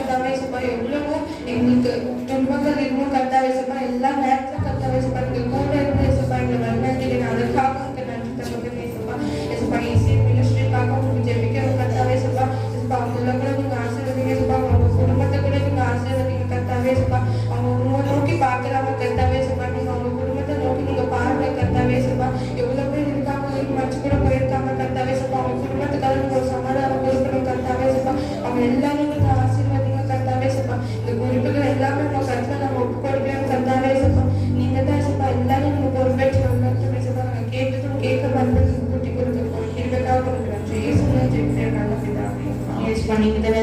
கர்த்தாவே சப்பா எவ்வளவோ எங்களுக்கு துன்பங்கள் இன்னும் கர்த்தாவே சப்பா எல்லா நேரத்திலும் கர்த்தாவே சப்பா எங்க கூட இருந்து சப்பா எங்களை வழிநடத்திட்டு அதுக்காக உங்களுக்கு நன்றி தகவலே சப்பா சப்பா ஈஸி மினிஸ்ட்ரிக்காக உங்களுக்கு ஜெபிக்கிறோம் கர்த்தாவே சப்பா சப்பா அவங்கள கூட நீங்க ஆசீர்வதிங்க சப்பா அவங்க குடும்பத்தை கூட நீங்க ஆசீர்வதிங்க கர்த்தாவே சப்பா அவங்க உங்களை நோக்கி பார்க்குறாங்க கர்த்தாவே சப்பா நீங்க அவங்க குடும்பத்தை நோக்கி நீங்க பாருங்க கர்த்தாவே சப்பா எவ்வளவு பேர் இருக்காங்க நீங்க மச்சு கூட போயிருக்காங்க கர்த்தாவே சப்பா அவங்க குடும்பத்துக்காக நீங்க ஒரு சமாதானம் கொடுக்கணும் கர்த்தாவே சப்பா அவங்க எல்லாரும் நீங்க ஆசீர்வதிங்க கர்த்தாவே சப்பா இந்த குறிப்புகள் எல்லாமே நம்ம கருத்துல நம்ம ஒப்பு கொடுக்கணும் கர்த்தாவே சப்பா நீங்க தான் சப்பா எல்லாரும் நம்ம பொறுப்பேற்று கர்த்தாவே சப்பா நாங்க கேட்டதும் கேட்க வந்தது கூட்டி கொடுத்துருக்கோம் இதுக்காக உங்களுக்கு நன்றி இயேசுவின் ஜெபத்தில் நல்ல பிதாவே यस पनीतर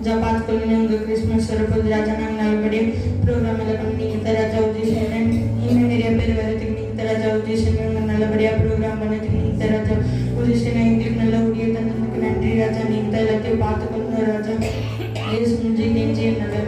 जपात कोलिनंग क्रिसमस सरपद राजा नाम नलबडे प्रोग्राम ला पनीतर राजा उद्देश्य इन मेरे पेर वरति नितर राजा उद्देश्य नलबडे प्रोग्राम बनति नितर राजा उद्देश्य इंग्लिश नल्ला उडिय तंदुक नंदी राजा नितर लते पातुकुन्न राजा यस मुझे नेजे नल्ला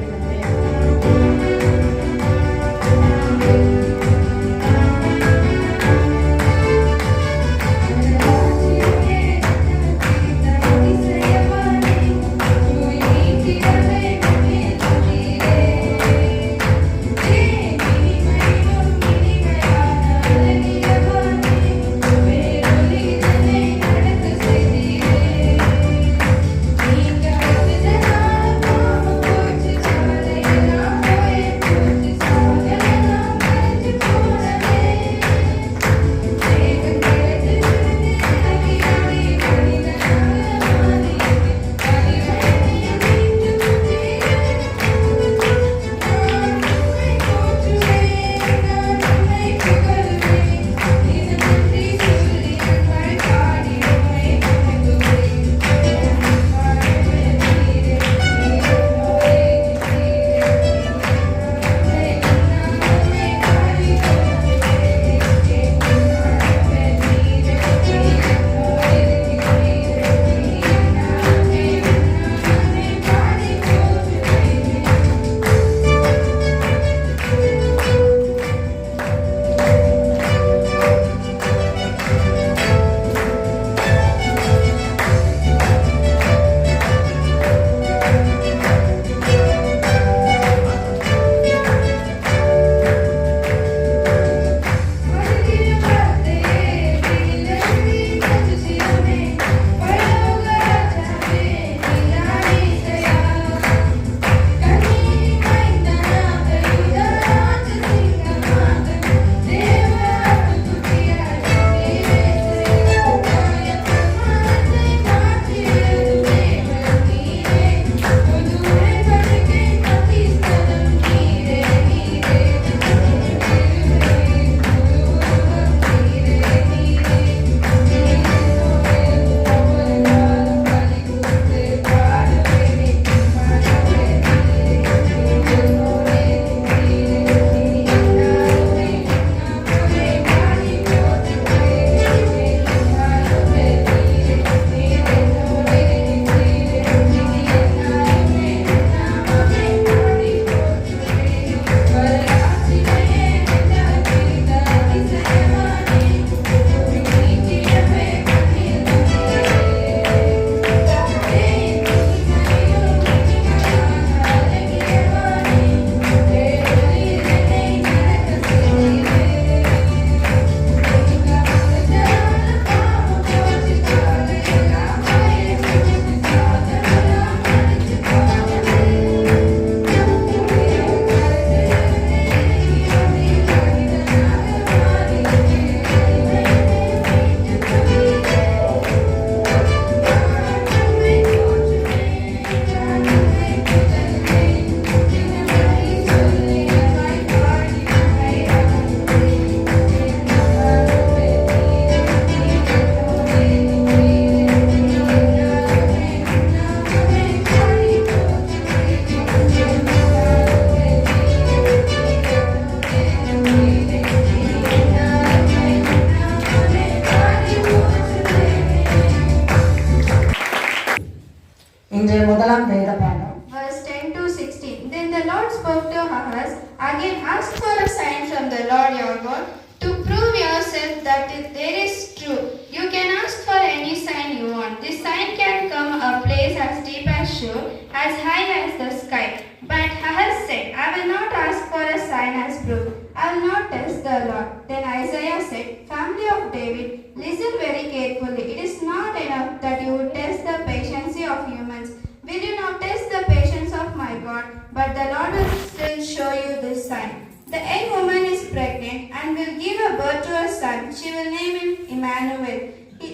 Verse 10 to 16. Then the Lord spoke to Ahaz, again ask for a sign from the Lord your God to prove yourself that there is true. You can ask for any sign you want. This sign can come a place as deep as Shur, as high as the sky. But Ahaz said, I will not ask for a sign as proof. I will not test the Lord. Then Isaiah said, Family of David, listen very carefully. It is not enough that you would test the patience of humans. Will you not test the patience of my God? But the Lord will still show you this sign. The young woman is pregnant and will give a birth to a son. She will name him Emmanuel.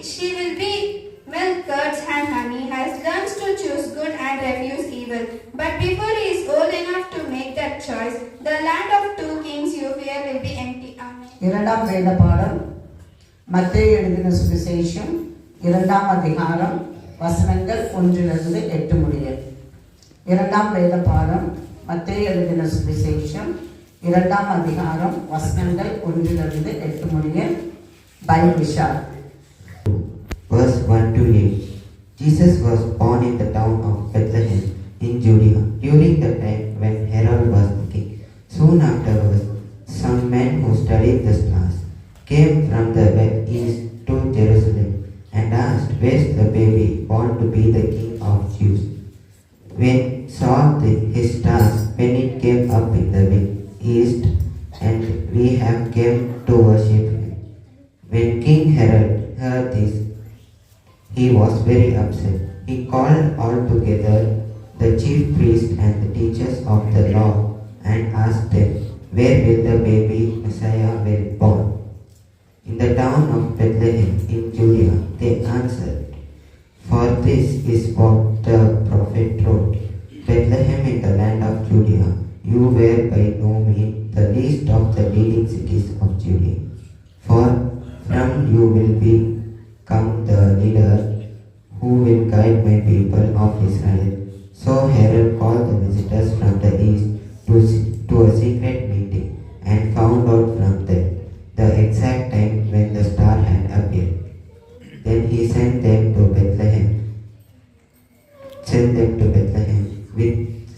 She will be milk, curds and honey, has learns to choose good and refuse evil. But before he is old enough to make that choice, the land of two kings you fear will be empty. Amen. இரண்டாம் வேத பாடம் மத்தேயு எழுதின சுவிசேஷம் 2ஆம் அதிகாரம் வசனங்கள் 1-8 முடிய. இரண்டாம் வேத பாடம் மத்தேயு எழுதின சுவிசேஷம் 2ஆம் அதிகாரம் வசனங்கள் 1-8 முடிய. By Vishal. Verse 1-8. Jesus was born in the town of Bethlehem in Judea during the time when Herod was the king. Soon afterwards, some men who studied the stars came from the east to Jerusalem and asked, Where's the baby born to be the king of Jews? When saw his stars when it came up in the east, and we have came to worship him. When King Herod heard this, he was very upset. He called all together the chief priests and the teachers of the law and asked them, Where will the baby Messiah be born? In the town of Bethlehem in Judea, they answered, For this is what the prophet wrote. Bethlehem in the land of Judea, you were by no means the least of the leading cities of Judea. For from you will come the leader who will guide my people of Israel. So Herod called the visitors from the east to a secret meeting and found out from them the exact time when the star had appeared. Then he sent them to Bethlehem with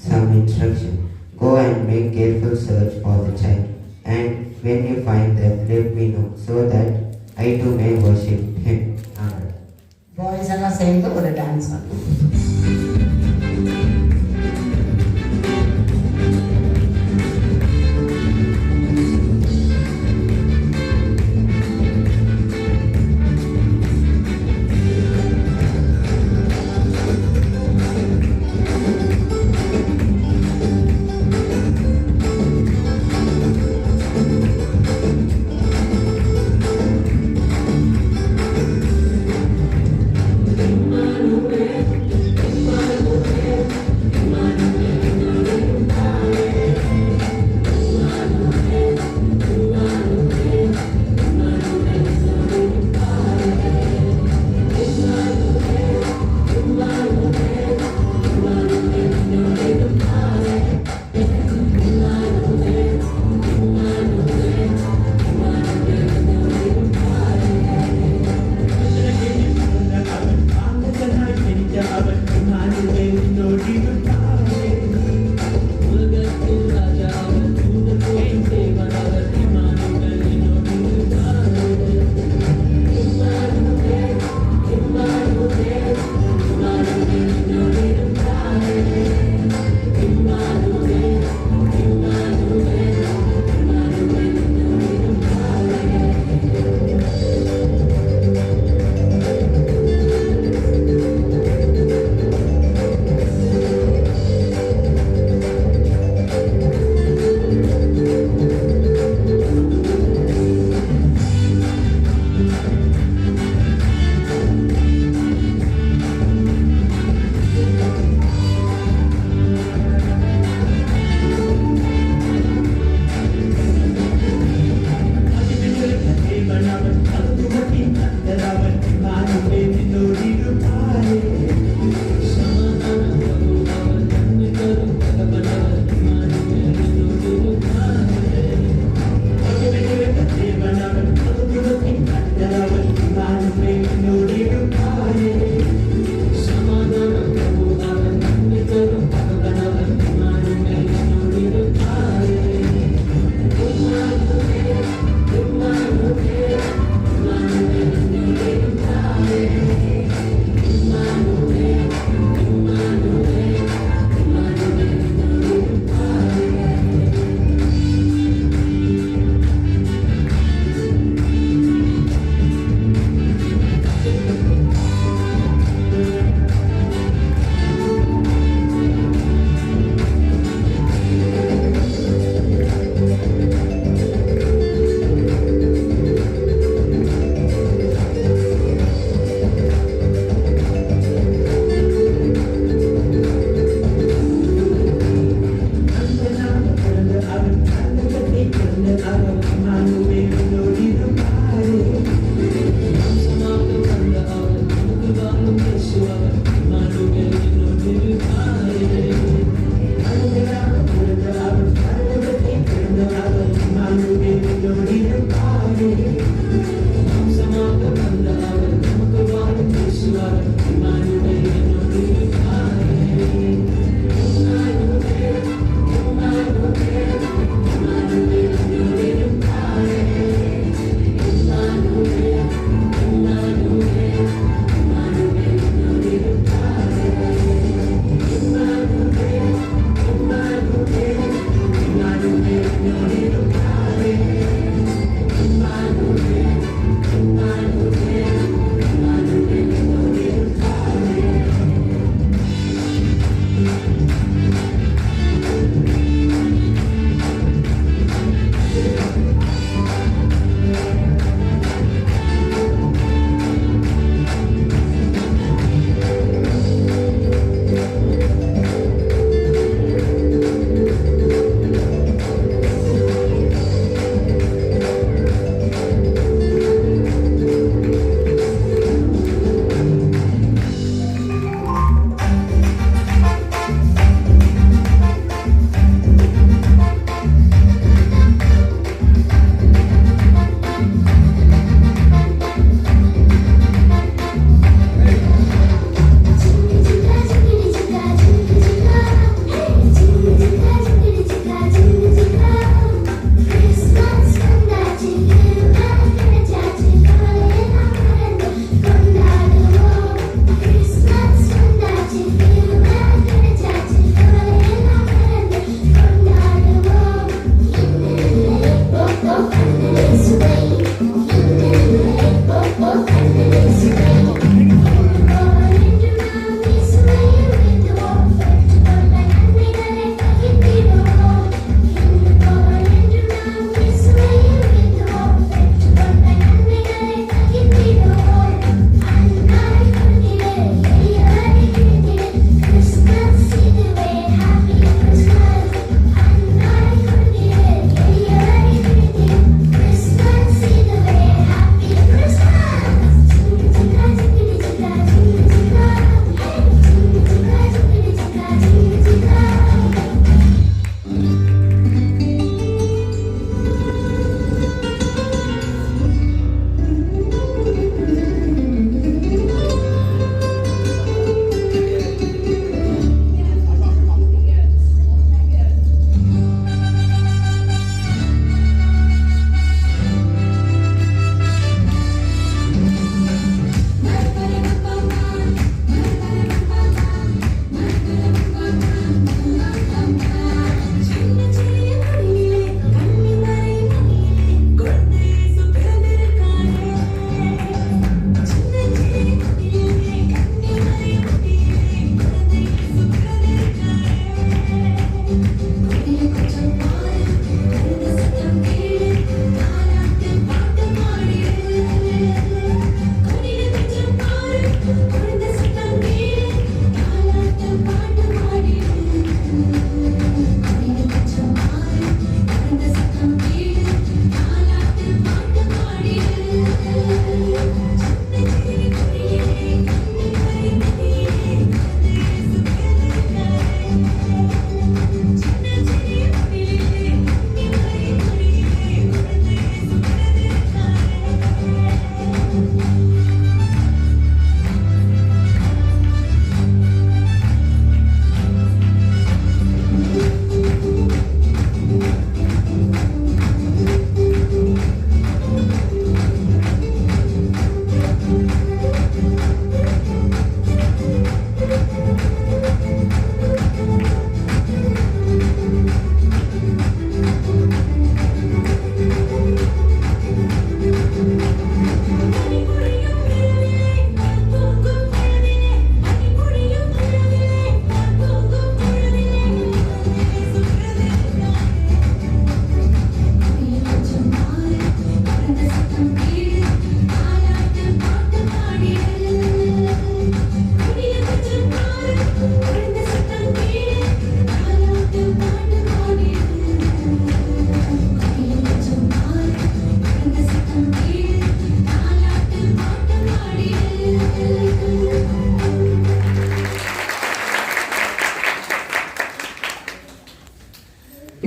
some instruction. Go and make careful search for the child, and when you find them, let me know, so that I too may worship him. Amen. Boys எல்லாம் சேர்ந்து ஒரு dance பண்ணுவோம்.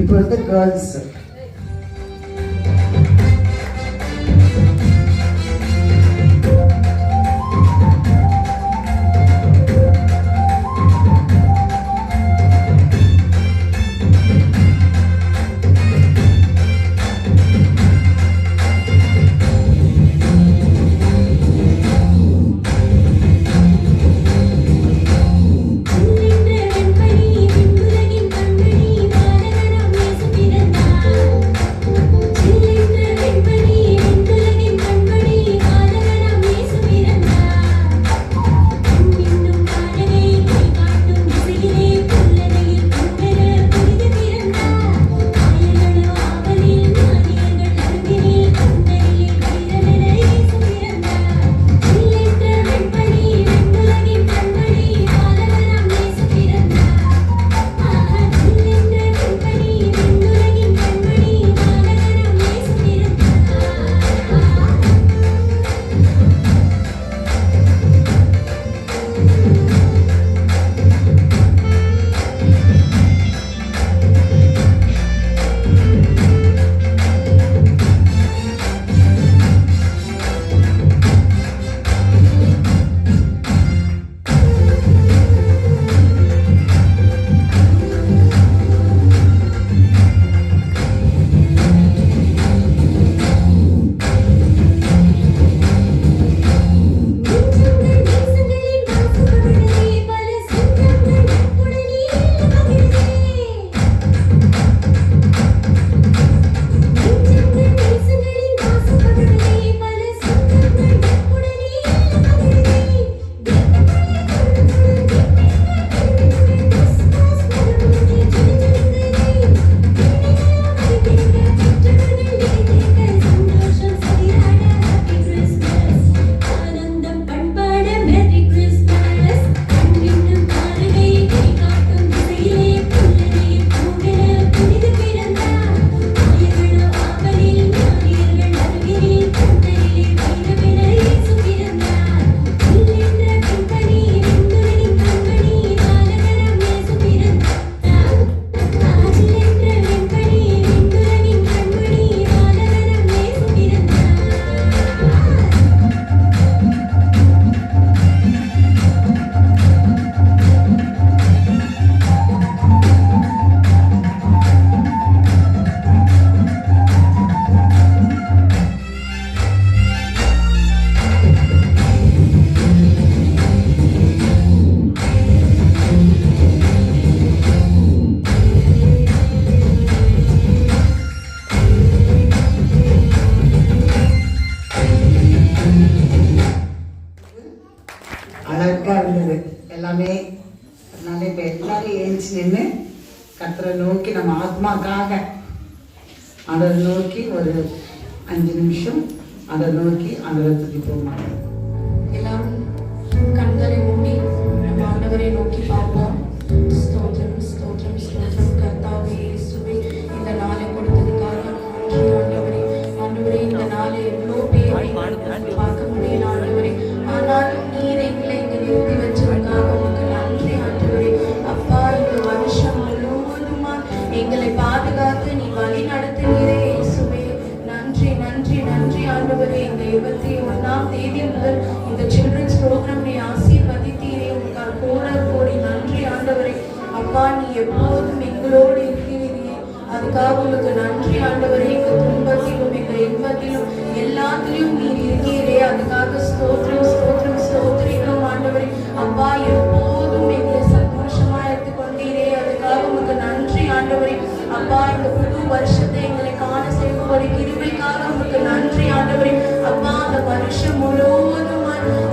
இப்பொழுது girls எல்லாமே அதனால இப்போ எல்லாரும் ஏஞ்சி நின்று கர்த்தரை நோக்கி நம்ம ஆத்மாக்காக அதை நோக்கி ஒரு 5 நிமிஷம் அதை நோக்கி அதை துதிப்போமா. எல்லாரும் கண்களை மூடி நம்ம ஆண்டவரை நோக்கி பார்ப்போம். ஸ்தோத்திரம் ஸ்தோத்திரம் ஸ்தோத்திரம் கர்த்தாவே இயேசுவே, இந்த நாளை கொடுத்ததுக்காக நன்றி ஆண்டவரே. ஆண்டவரே, இந்த நாளை எவ்வளோ பேர் 21ஆம் தேதி முதல் இந்த சில்ட்ரன்ஸ் ப்ரோக்ராம் நீ ஆசீர்வதித்தீரே. உங்கள் கோடி நன்றி ஆண்டவரே. அப்பா நீ எப்போதும் எங்களோடு இருக்கிறீரே, அதுக்காக உங்களுக்கு நன்றி ஆண்டவரே. எங்கள் துன்பத்திலும் எங்கள் இன்பத்திலும் எல்லாத்திலும் நீர் இருக்கிறீரே, அதுக்காக ஸ்தோத்திரம் ஸ்தோத்திரம் ஸ்தோத்திரிக்கிறோம் ஆண்டவரே. அப்பா எப்போதும் எங்களை சந்தோஷமா எடுத்துக்கொண்டீரே, அதுக்காக உங்களுக்கு நன்றி ஆண்டவரே. அப்பா இந்த புது வருஷத்தை எங்களை காண செய்யும் ஒரு கிருபைக்காக உங்களுக்கு நன்றி ஆண்டவரே. அப்பா அந்த வருஷம் முழுவதும்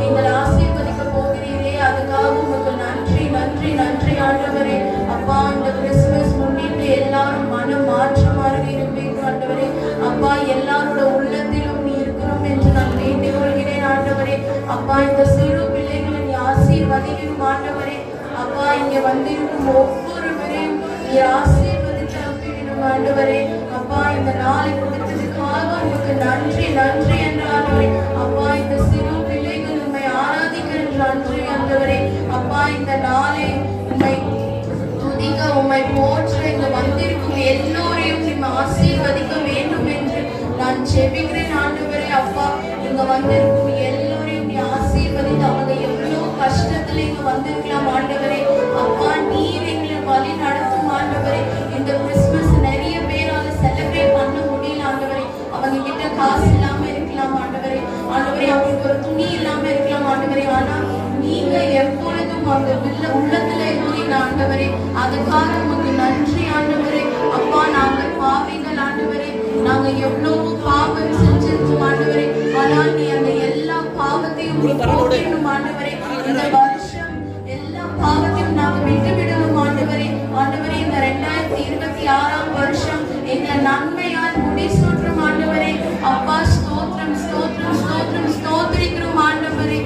எங்களை ஆசீர்வதிக்க போகிறீரே, அதுக்காக உங்களுக்கு நன்றி நன்றி நன்றி ஆண்டவரே. அப்பா இந்த கிறிஸ்துமஸ் முன்னிட்டு எல்லாரும் மனம் மாற்றமாக இருப்பீங்க ஆண்டவரே. அப்பா எல்லாரோட உள்ளத்திலும் நீ இருக்கணும் என்று நான் வேண்டிக் கொள்கிறேன் ஆண்டவரே. அப்பா இந்த சிறு பிள்ளைகளை நீ ஆசீர்வதிக்கணும் ஆண்டவரே. அப்பா இங்க வந்திருக்கும் ஒவ்வொரு பேரையும் நீ ஆசீர்வதித்து அனுப்பிடணும் ஆண்டவரே. அப்பா இந்த நாளை கொடுத்ததுக்காக உங்களுக்கு நன்றி நன்றி என்று ஆண்டவரே. அப்பா இந்த சிறு பிள்ளைகள் உண்மை ஆராதிக்கிற நன்றி ஆண்டவரே. அப்பா இந்த நாளை உண்மை துதிக்க உண்மை போற்ற இங்க வந்திருக்கும் எல்லோரையும் நீ ஆசீர்வதிக்க வேண்டும் என்று நான் ஜெபிக்கிறேன் ஆண்டவரே. அப்பா இங்க வந்திருக்கும் எல்லோரையும் நீ ஆசீர்வதித்து அவங்க எவ்வளவு கஷ்டத்துல இங்க வந்திருக்கலாம் ஆண்டவரே. அப்பா நீர் எங்களை வழி நடத்தும் ஆண்டவரே. இந்த கிறிஸ்துமஸ் நிறைய பேரால செலிப்ரேட் பண்ண முடியல ஆண்டவரே. அவங்க கிட்ட காசு இல்லாம இருக்கலாம் ஆண்டவரே. ஆண்டவரே அவங்களுக்கு ஒரு துணி இல்லாம இருக்கலாம் ஆண்டவரே. ஆனா நீங்க எப்பொழுதும் அந்த உள்ளத்துல இருக்கிறீங்க ஆண்டவரே. அதுக்காக உங்களுக்கு நன்றி ஆண்டவரே. அப்பா நாங்கள் பாவிகள் ஆண்டவரே. நாங்க எவ்வளவு பாவம் செஞ்சிருக்கோம் ஆண்டவரே. ஆனால் நீ அந்த எல்லா பாவத்தையும் போக்கணும் ஆண்டவரே. இந்த வருஷம் எல்லா பாவத்தையும் நாங்க விட்டு விடணும் ஆண்டவரே. ஆண்டவரே இந்த 2026ஆம் வருஷம் எங்க நன்மையால் முடிசூற்றும் ஆண்டவரே. அப்பா ஸ்தோத்திரம் ஸ்தோத்திரம் ஸ்தோத்திரம் ஸ்தோத்திரிக்கிறோம் ஆண்டவரே.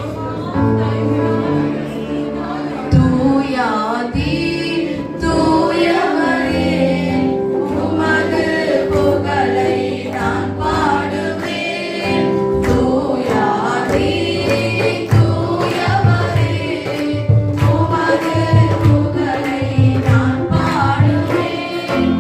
தூயாதி தூயவரே உமது புகழை நான் பாடுவேன். தூயாதி தூயவரே உமது புகழை நான் பாடுவேன்.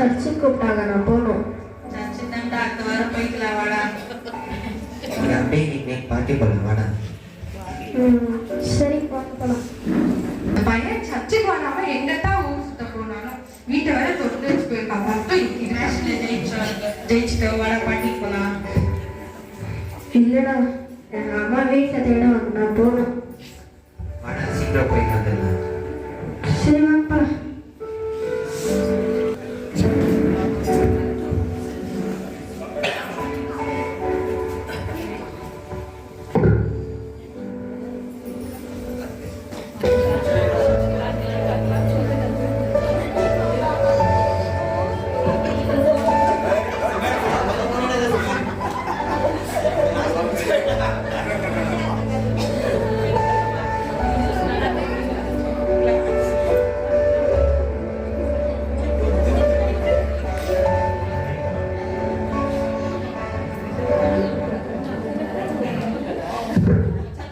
சர்ச்சுக்கு கூப்பிட்டாங்க, நான் போகணும். சர்ச்சு தான்டா, அடுத்த வாரம் போய்க்கலாம் வாடா. ஒரு அப்படியே இன்னைக்கு பார்ட்டி போகலாம் வாடா. சரி போகலாம். இந்த பையன் சர்ச்சுக்கு வராம எங்கத்தான் ஊர் சுத்த போனாலும் வீட்டை வேற தொட்டு வச்சு போயிருக்காங்க. மட்டும் ஜெயிச்சுட்டு வாடா பாட்டிக்கு போகலாம். இல்லைடா, எங்கள் அம்மா வீட்டில் தேட வந்து நான் போகணும். வாடா சீக்கிரம் போய் வந்துடலாம். சரி வாப்பா.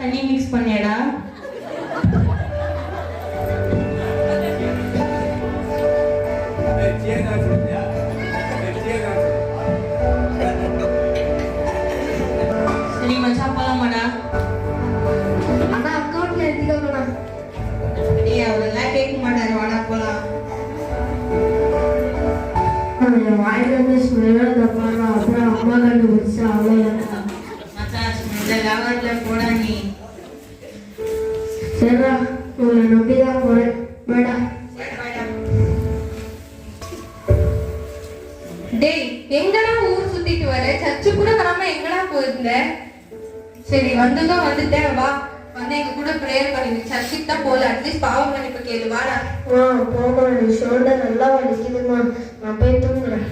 தண்ணி மிக்ஸ் பண்ணியடா. சரி மச்சான் போலாமாடா? ஆனால் அக்கௌண்ட்டில் எழுதிக்கோங்கண்ணா. டேய் அவரெல்லாம் கேட்க மாட்டாரு, வாடா போலாம். என் வாயிலிருந்து ஸ்மெல்லாக தப்பாங்க, அப்புறம் அம்மா கண்டுபிடிச்சா அவ்வளோ. மச்சான் இந்த லாகர்ல போடா நீ. சரிடா, உங்களை நம்பி தான் போகிறேன். வேடா. டேய் எங்கடா ஊர் சுத்திட்டு வர? சர்ச்சு கூட வராம எங்கடா போயிருந்த? சரி வந்ததும் வந்துட்டேன், வா வந்து எங்க கூட ப்ரேயர் பண்ணி சர்ச்சுக்கு தான் போல, அட்லீஸ்ட் பாவம் மன்னிப்பு கேளு, வாடா. போமா, நீ ஷோல்டர் நல்லா வலிக்குதுமா, நான் போய் தூங்குறேன்.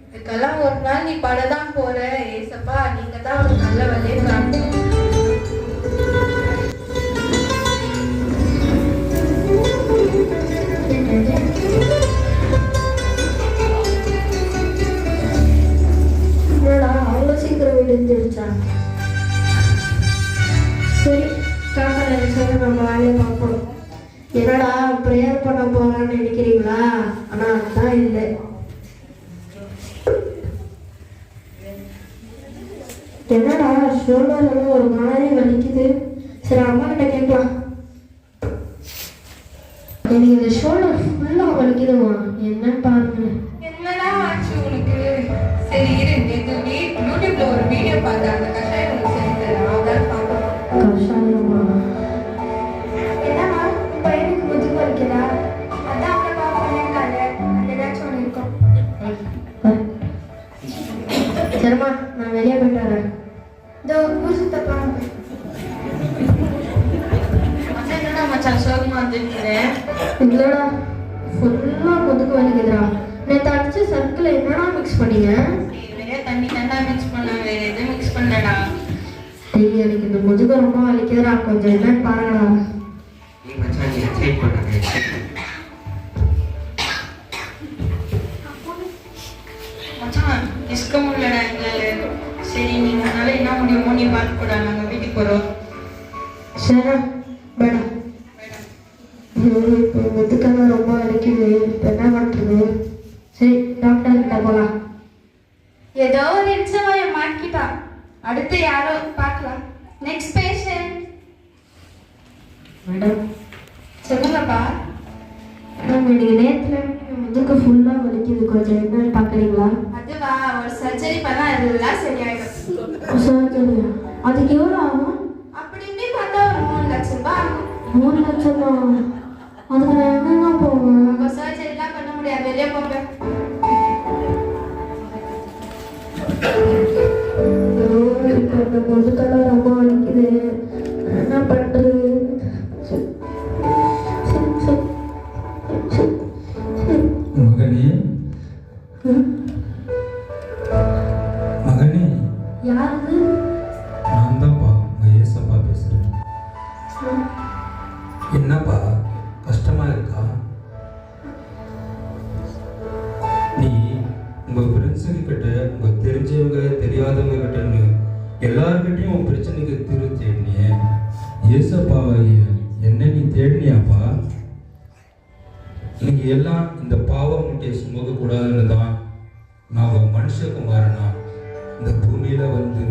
இதுக்கெல்லாம் ஒரு நாள் நீ படதான் போற. ஏசப்பா நீங்க தான் ஒரு நல்ல வழியை காட்டணும். என்னடா அவ்வளோ சீக்கிரம் விழுந்துருச்சா? சரி காக்கல சொல்லி நம்ம வேலையை பார்ப்போம். என்னடா ப்ரேயர் பண்ண போறான்னு நினைக்கிறீங்களா? ஆனால் அதுதான் இல்லை. என்னடா ஷோல்டர் ஒரு மாதிரி வலிக்குது. சரி அம்மா கிட்ட கேட்கலாம். எனக்கு இந்த ஷோல்டர் ஃபுல்லாக வலிக்குதுமா, என்னன்னு பாருங்க. என்னடா ஆச்சு உனக்கு? சரி இரு, நேற்று யூடியூப்ல ஒரு வீடியோ பார்த்தேன், அந்த கஷாயம் உனக்கு சொல்லி தரேன், அதான் பார்ப்போம். கஷாயமா? என்னம்மா பையனுக்கு முதுகு வலிக்குதா? அதான் அவ்வளோ பண்ணியிருக்காங்க, அந்த ஏதாச்சும் ஒன்று இருக்கும். சரிம்மா, நான் வெளியே போயிட்டு வரேன். இதோ ஊர் சுத்த போகிறேன். என்னடா மச்சான் சோகமா வந்துருக்கிறேன்? இல்லைடா, ஃபுல்லாக முதுகு வலிக்குதுடா. நேற்று அடிச்ச சர்க்கிள் என்னடா மிக்ஸ் பண்ணீங்க? வேற தண்ணி தண்டா மிக்ஸ் பண்ண, வேற எதுவும் மிக்ஸ் பண்ணலடா. டேய் எனக்கு இந்த முதுகு ரொம்ப வலிக்குதுடா, கொஞ்சம் என்னன்னு பாருங்கடா. நீ மச்சான் நீ எக்ஸைட் பண்ணாங்க. மச்சான் இஸ்க முடியலடா எங்களால. சரி நீ உன்னால என்ன முடியுமோ நீ பார்த்து போடா, நாங்க வீட்டுக்கு போறோம். சரிடா, வேணாம். இப்போ முதுக்கெல்லாம் ரொம்ப வலிக்குது, இப்போ என்ன பண்ணுறது? சரி டாக்டர் கிட்ட போகலாம். ஏதோ ஒரு இன்சவாய மாட்டிக்கிட்டான். அடுத்து யாரோ பார்க்கலாம். Next patient. மேடம் சொல்லுங்கப்பா. மேம் எனக்கு நேரத்தில் முதுகு ஃபுல்லாக வலிக்குது, கொஞ்சம் என்னன்னு பார்க்குறீங்களா? அதுவா, ஒரு சர்ஜரி பண்ணா எல்லாம் சரியாயிடும். சர்ஜரியா? அதுக்கு எவ்வளோ ஆகும்? அப்படி இப்படி பார்த்தா ஒரு 3 லட்சம் ரூபாய் ஆகும். 3 லட்சமா? அதுக்கு நான் என்னென்ன போவேன்? உங்க சர்ஜரிலாம் பண்ண முடியாது, வெளியே போங்க. இப்போ அந்த முதுகெல்லாம் ரொம்ப வலிக்குது, என்ன பண்ணுறது? மகனே மகனே, யாரு? நான் தான்ப்பா உங்கள் ஏசப்பா பேசுகிறேன். என்னப்பா கஷ்டமா இருக்கா? நீ உங்கள் ஃப்ரெண்ட்ஸுங்க கிட்ட, உங்கள் தெரிஞ்சவங்க தெரியாதவங்க கிட்டன்னு எல்லார்கிட்டையும் உன் பிரச்சனைக்கு தீர்வு தேடினியே. ஏசப்பாவை என்ன நீ தேடினியாப்பா? நீங்க எல்லாம் இந்த பாவ முட்டையை சுமக்க கூடாதுன்னு தான் நான் மனுஷகுமாரனா இந்த பூமியில வந்து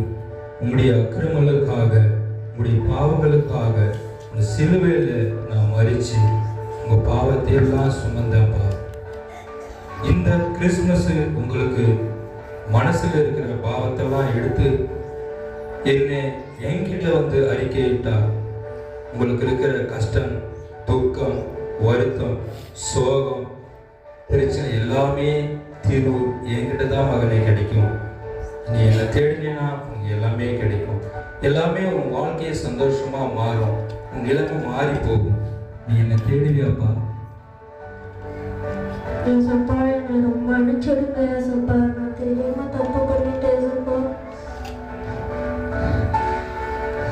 உங்களுடைய அக்கிரமங்களுக்காக உங்களுடைய பாவங்களுக்காக இந்த சிலுவையில நான் மறிச்சு உங்க பாவத்தை எல்லாம் சுமந்தேன்ப்பா. இந்த கிறிஸ்துமஸ் உங்களுக்கு மனசுல இருக்கிற பாவத்தெல்லாம் எடுத்து என்கிட்ட வந்து அறிக்கையிட்டா உங்களுக்கு இருக்கிற கஷ்டம், துக்கம், வருத்தம், சோகம், பிரச்சனை எல்லாமே தீர்வு என்கிட்ட தான் மகனே கிடைக்கும். நீ என்னை தேடினா உனக்கு எல்லாமே கிடைக்கும். எல்லாமே உன் வாழ்க்கையை சந்தோஷமா மாறும். உன் நிலைமை மாறி போகும். நீ என்னை தேடுவியாப்பா? ஏசப்பா என்னை ரொம்ப மன்னிச்சிடுங்க ஏசப்பா, நான் தெரியாம தப்பு பண்ணிட்டேன் ஏசப்பா.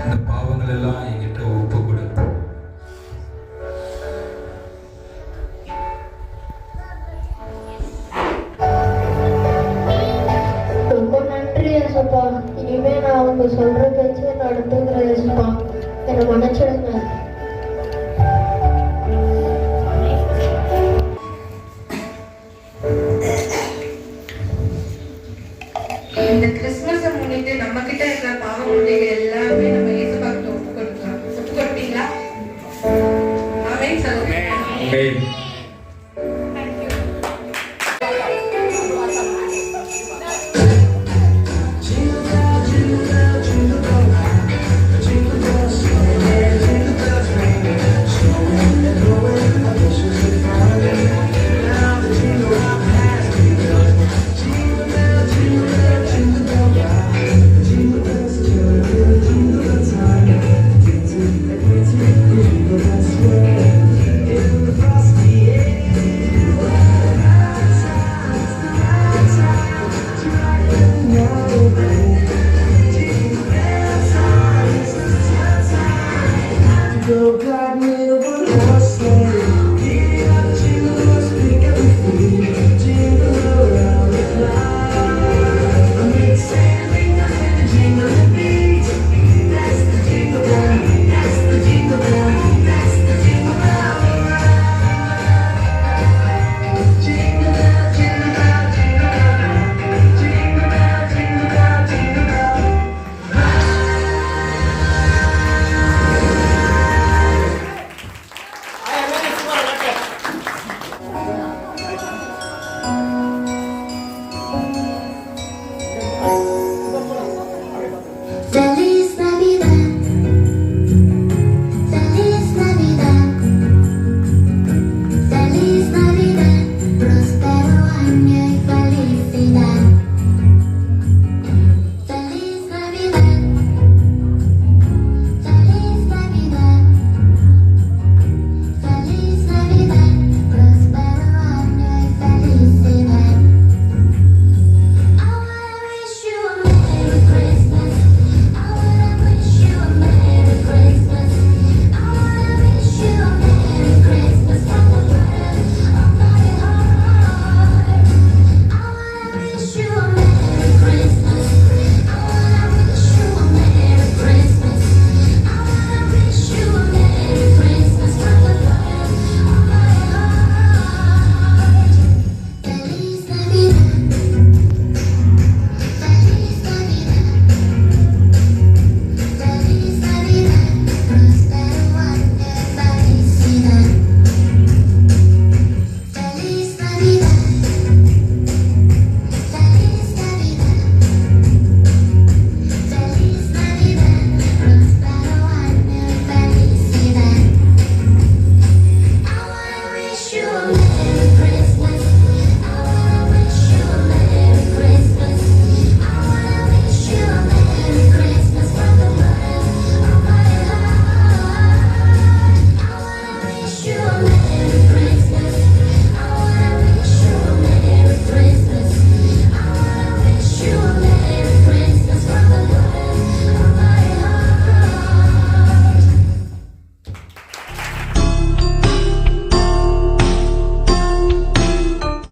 இந்த பாவங்கள் எல்லாம் என்கிட்ட ஒப்பு கொடு. ரொம்ப நன்றி ஏசப்பா. இனிமே நான் அவங்க சொல்ற பேச்சு நடந்துக்கிறேன் ஏசப்பா, என்னை மன்னிச்சிடுங்க. இந்த கிறிஸ்துமஸை முன்னிட்டு நம்ம கிட்ட இருக்கிற பாவ முறைகள் எல்லாமே நம்ம இயேசுபாக்கிட்ட ஒப்பு கொடுக்கலாம். ஒப்பு கொடுப்பீங்களா? ஆமென் சொல்லுங்க. ஆமென்.